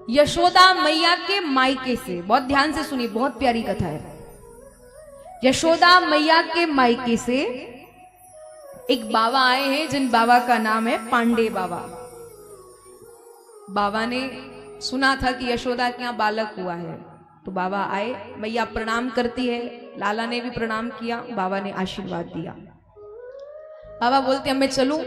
यशोदा मैया के मायके से, बहुत ध्यान से सुनिए, बहुत प्यारी कथा है। यशोदा मैया के मायके से एक बाबा आए हैं, जिन बाबा का नाम है पांडे बाबा। बाबा ने सुना था कि यशोदा के यहाँ बालक हुआ है, तो बाबा आए, मैया प्रणाम करती है, लाला ने भी प्रणाम किया, बाबा ने आशीर्वाद दिया। बाबा बोलते हैं मैं चलूं,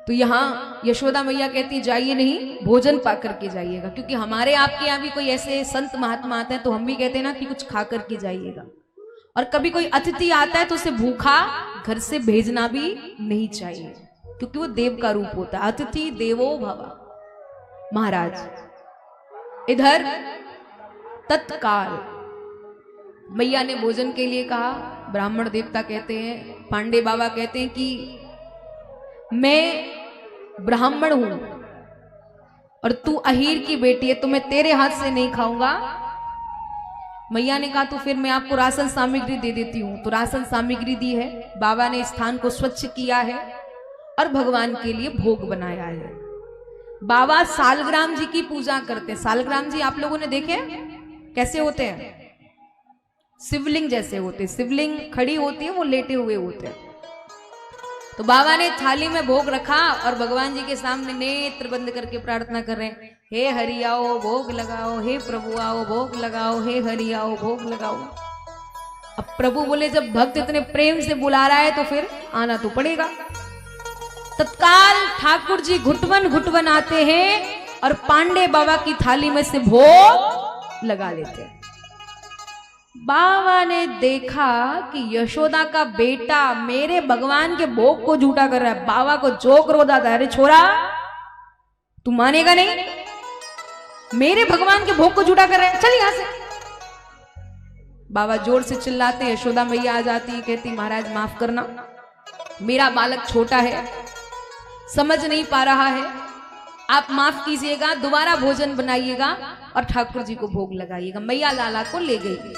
तो यहाँ यशोदा मैया कहती जाइए नहीं, भोजन पा करके जाइएगा, क्योंकि हमारे आपके यहाँ भी कोई ऐसे संत महात्मा आते हैं तो हम भी कहते हैं ना कि कुछ खा करके जाइएगा, और कभी कोई अतिथि आता है तो उसे भूखा घर से भेजना भी नहीं चाहिए, क्योंकि वो देव का रूप होता है। अतिथि देवो भव। महाराज इधर तत्काल मैया ने भोजन के लिए कहा। ब्राह्मण देवता कहते हैं, पांडे बाबा कहते हैं कि मैं ब्राह्मण हूं और तू अहीर की बेटी है, तो मैं तेरे हाथ से नहीं खाऊंगा। मैया ने कहा तो फिर मैं आपको राशन सामग्री दे देती हूं। तो राशन सामग्री दी है, बाबा ने स्थान को स्वच्छ किया है और भगवान के लिए भोग बनाया है। बाबा सालग्राम जी की पूजा करते हैं। सालग्राम जी आप लोगों ने देखे कैसे होते हैं? शिवलिंग जैसे होते हैं। शिवलिंग खड़ी होती है, वो लेटे हुए होते हैं। तो बाबा ने थाली में भोग रखा और भगवान जी के सामने नेत्र बंद करके प्रार्थना कर रहे हैं, हे हरि आओ भोग लगाओ, हे प्रभु आओ भोग लगाओ, हे हरि आओ भोग लगाओ। अब प्रभु बोले जब भक्त इतने प्रेम से बुला रहा है तो फिर आना तो पड़ेगा। तत्काल ठाकुर जी घुटवन घुटवन आते हैं और पांडे बाबा की थाली में से भोग लगा लेते हैं। बाबा ने देखा कि यशोदा का बेटा मेरे भगवान के भोग को झूठा कर रहा है। बाबा को जो क्रोध आता है, अरे छोरा तू मानेगा नहीं, मेरे भगवान के भोग को झूठा कर रहा है, चल यहां से। बाबा जोर से चिल्लाते हैं, यशोदा मैया आ जाती है, कहती महाराज माफ करना, मेरा बालक छोटा है, समझ नहीं पा रहा है, आप माफ कीजिएगा, दोबारा भोजन बनाइएगा और ठाकुर जी को भोग लगाइएगा। मैया लाला को ले गई।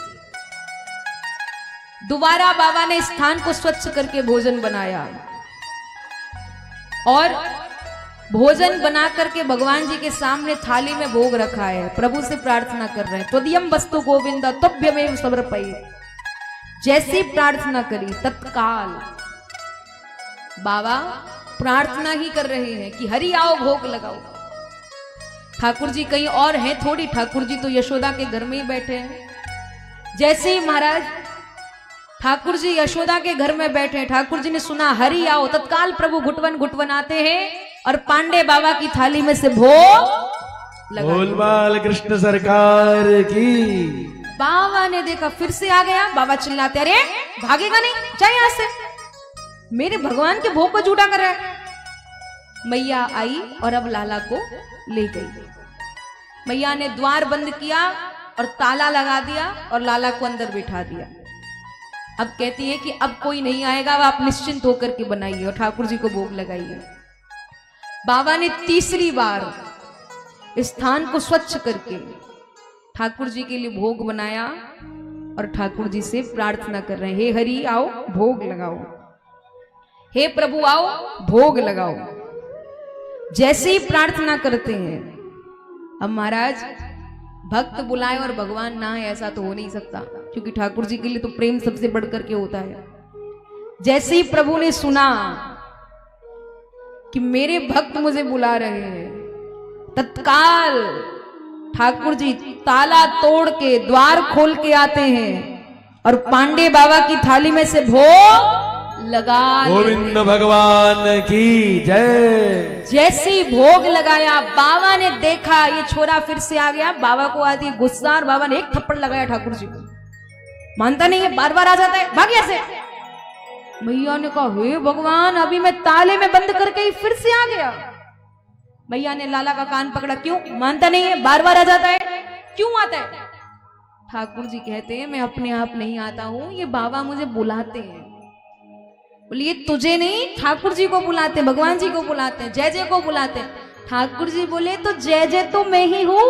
दोबारा बाबा ने स्थान को स्वच्छ करके भोजन बनाया और भोजन बना करके भगवान जी के सामने थाली में भोग रखा है। प्रभु से प्रार्थना कर रहे हैं, त्वदीयम वस्तु गोविंद तुभ्यमेव समर्पये। जैसी प्रार्थना करी तत्काल बाबा प्रार्थना ही कर रहे हैं कि हरि आओ भोग लगाओ। ठाकुर जी कहीं और हैं थोड़ी, ठाकुर जी तो यशोदा के घर में ही बैठे हैं। जैसे ही महाराज ठाकुर जी यशोदा के घर में बैठे, ठाकुर जी ने सुना हरि आओ, तत्काल प्रभु घुटवन घुटवन आते हैं और पांडे बाबा की थाली में से भोग लगा। बोल बाल कृष्ण सरकार की। बाबा ने देखा फिर से आ गया। बाबा चिल्लाते, अरे भागेगा नहीं, जाए यहां से, मेरे भगवान के भोग को झूठा कर रहा है। मैया आई और अब लाला को ले गई। मैया ने द्वार बंद किया और ताला लगा दिया और लाला को अंदर बिठा दिया। अब कहती है कि अब कोई नहीं आएगा, अब आप निश्चिंत होकर के बनाइए और ठाकुर जी को भोग लगाइए। बाबा ने तीसरी बार स्थान को स्वच्छ करके ठाकुर जी के लिए भोग बनाया और ठाकुर जी से प्रार्थना कर रहे हैं, हे हरि आओ भोग लगाओ, हे प्रभु आओ भोग लगाओ। जैसे ही प्रार्थना करते हैं, अब महाराज भक्त बुलाए और भगवान ना है ऐसा तो हो नहीं सकता, क्योंकि ठाकुर जी के लिए तो प्रेम सबसे बढ़कर के होता है। जैसे ही प्रभु ने सुना कि मेरे भक्त मुझे बुला रहे हैं, तत्काल ठाकुर जी ताला तोड़ के द्वार खोल के आते हैं और पांडे बाबा की थाली में से भोग लगा। गोविंद भगवान की जय। जैसे भोग लगाया, बाबा ने देखा ये छोरा फिर से आ गया। बाबा को आती गुस्सा और बाबा ने एक थप्पड़ लगाया ठाकुर जी को। मानता नहीं है, बार बार आ जाता है, भाग ऐसे। मैया ने कहा हे भगवान, अभी मैं ताले में बंद करके ही फिर से आ गया। मैया ने लाला का कान पकड़ा, क्यों? मानता नहीं है, बार बार आ जाता है, क्यों आता है? ठाकुर जी कहते हैं मैं अपने आप नहीं आता हूं, ये बाबा मुझे बुलाते हैं। बोलिए तुझे नहीं, ठाकुर जी को बुलाते हैं, भगवान जी को बुलाते हैं, जय जय को बुलाते हैं। ठाकुर जी बोले तो जय जय तो मैं ही हूं।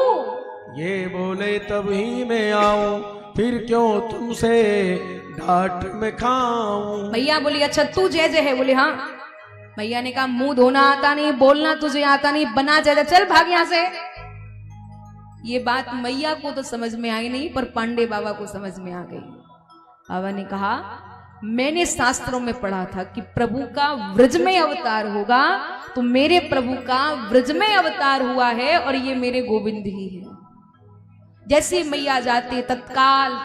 ये बोले तभी मैं आऊं, फिर क्यों तुमसे डांट में खाऊं। मैया बोली अच्छा तू जय जय है? बोले हाँ। मैया ने कहा मुंह धोना आता नहीं, बोलना तुझे आता नहीं, बना जय जय, चल भाग यहां से। ये बात मैया को तो समझ में आई नहीं, पर पांडे बाबा को समझ में आ गई। बाबा ने कहा, मैंने शास्त्रों में पढ़ा था कि प्रभु का व्रज में अवतार होगा, तो मेरे प्रभु का व्रज में अवतार हुआ है और ये मेरे गोविंद ही है। जैसे मैया जाते तत्काल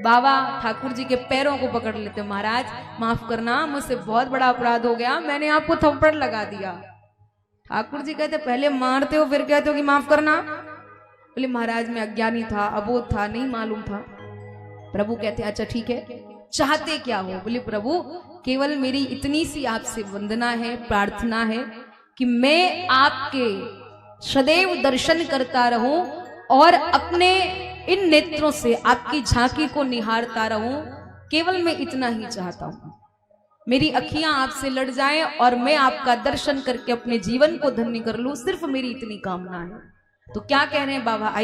बाबा ठाकुर जी के पैरों को पकड़ लेते, महाराज माफ करना, मुझसे बहुत बड़ा अपराध हो गया, मैंने आपको थप्पड़ लगा दिया। ठाकुर जी कहते, पहले मारते हो फिर कहते हो कि माफ करना। बोले महाराज मैं अज्ञानी था, अबोध था, नहीं मालूम था। प्रभु कहते अच्छा ठीक है, चाहते क्या हो? बोले प्रभु केवल मेरी इतनी सी आपसे वंदना है, प्रार्थना है कि मैं आपके सदैव दर्शन करता रहूं और अपने इन नेत्रों से आपकी झांकी को निहारता रहूं। केवल मैं इतना ही चाहता हूं, मेरी अखियां आपसे लड़ जाएं और मैं आपका दर्शन करके अपने जीवन को धन्य कर लूं, सिर्फ मेरी इतनी कामना है। तो क्या कह रहे हैं बाबा?